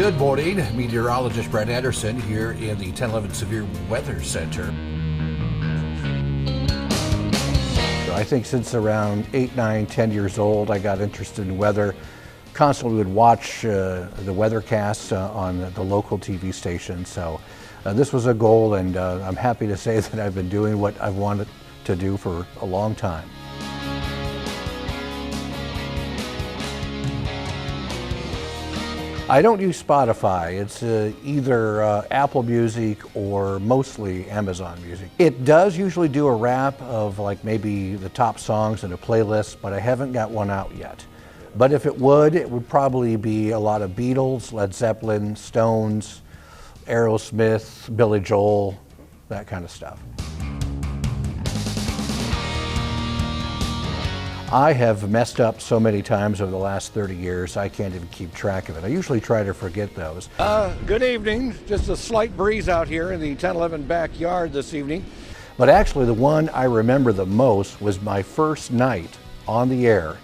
Good morning, meteorologist Brad Anderson here in the 1011 Severe Weather Center. I think since around 8, 9, 10 years old, I got interested in weather. Constantly would watch the weathercasts on the local TV station. So this was a goal, and I'm happy to say that I've been doing what I've wanted to do for a long time. I don't use Spotify. It's either Apple Music or mostly Amazon Music. It does usually do a wrap of like maybe the top songs in a playlist, but I haven't got one out yet. But if it would probably be a lot of Beatles, Led Zeppelin, Stones, Aerosmith, Billy Joel, that kind of stuff. I have messed up so many times over the last 30 years, I can't even keep track of it. I usually try to forget those. Good evening. Just a slight breeze out here in the 1011 backyard this evening. But actually, the one I remember the most was my first night on the air.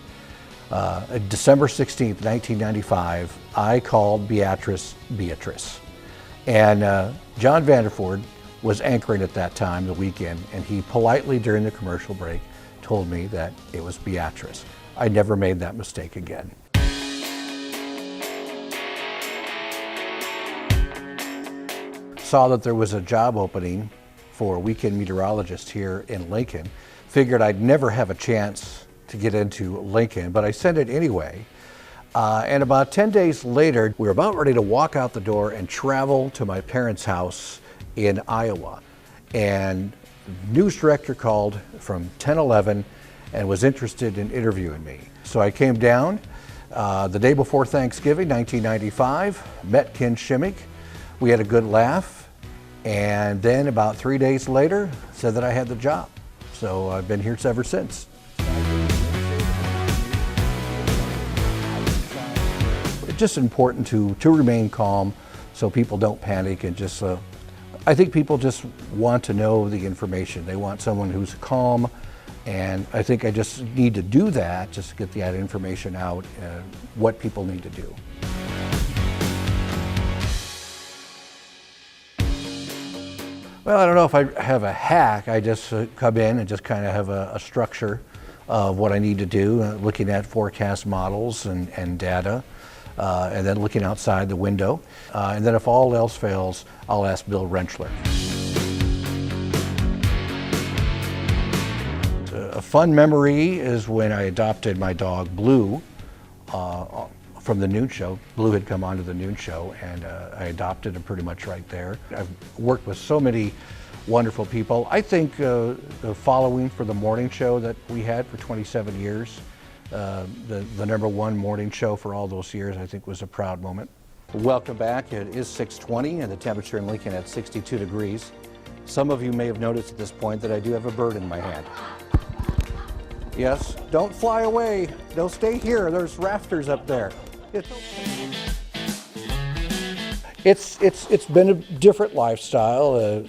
December 16th, 1995, I called Beatrice. And John Vanderford was anchoring at that time, the weekend, and he politely, during the commercial break, told me that it was Beatrice. I never made that mistake again. Saw that there was a job opening for a weekend meteorologist here in Lincoln. Figured I'd never have a chance to get into Lincoln, but I sent it anyway. And about 10 days later, we were about ready to walk out the door and travel to my parents' house in Iowa. And news director called from 1011 and was interested in interviewing me. So I came down the day before Thanksgiving, 1995, met Ken Shimmick. We had a good laugh, and then about 3 days later, said that I had the job. So I've been here ever since. It's just important to remain calm so people don't panic and just I think people just want to know the information. They want someone who's calm, and I think I just need to do that, just to get the information out, what people need to do. Well, I don't know if I have a hack. I just come in and just kind of have a structure of what I need to do, looking at forecast models and data. And then looking outside the window. And then if all else fails, I'll ask Bill Rentschler. A fun memory is when I adopted my dog Blue from the noon show. Blue had come onto the noon show, and I adopted him pretty much right there. I've worked with so many wonderful people. I think the following for the morning show that we had for 27 years, the #1 morning show for all those years, I think was a proud moment. Welcome back. It is 6:20 and the temperature in Lincoln at 62 degrees. Some of you may have noticed at this point that I do have a bird in my hand. Yes, don't fly away. They'll stay here. There's rafters up there. It's been a different lifestyle.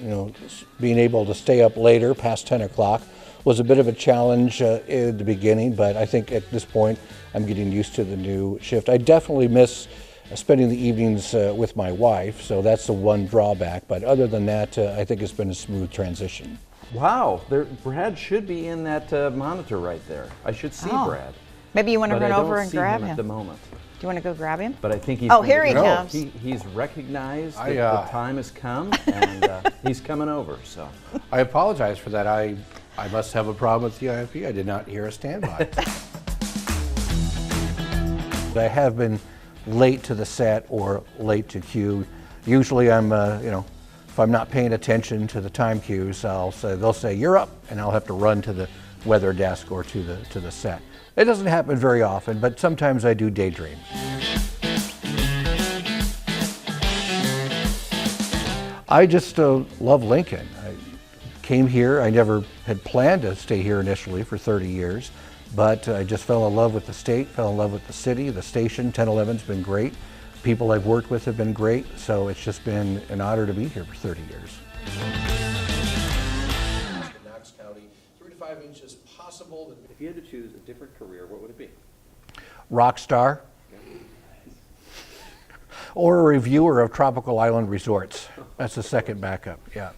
Being able to stay up later past 10 o'clock was a bit of a challenge in the beginning, but I think at this point I'm getting used to the new shift. I definitely miss spending the evenings with my wife, so that's the one drawback, but other than that, I think it's been a smooth transition. Wow, Brad should be in that monitor right there. I should see Brad. Maybe you want to run over and grab him at the moment. Do you want to go grab him? But I think he's. Oh, here he comes. He's recognized that the time has come, and he's coming over. So I apologize for that. I must have a problem with the IFP. I did not hear a standby. I have been late to the set or late to cue. Usually I'm, if I'm not paying attention to the time cues, they'll say, "You're up," and I'll have to run to the weather desk or to the set. It doesn't happen very often, but sometimes I do daydream. I just love Lincoln. I came here. I never had planned to stay here initially for 30 years, but I just fell in love with the state, fell in love with the city, the station. 1011's been great. People I've worked with have been great, so it's just been an honor to be here for 30 years. Knox County, 3 to 5 inches possible. if you had to choose a different career, what would it be? Rock star. or a reviewer of Tropical Island Resorts. That's the second backup, yeah.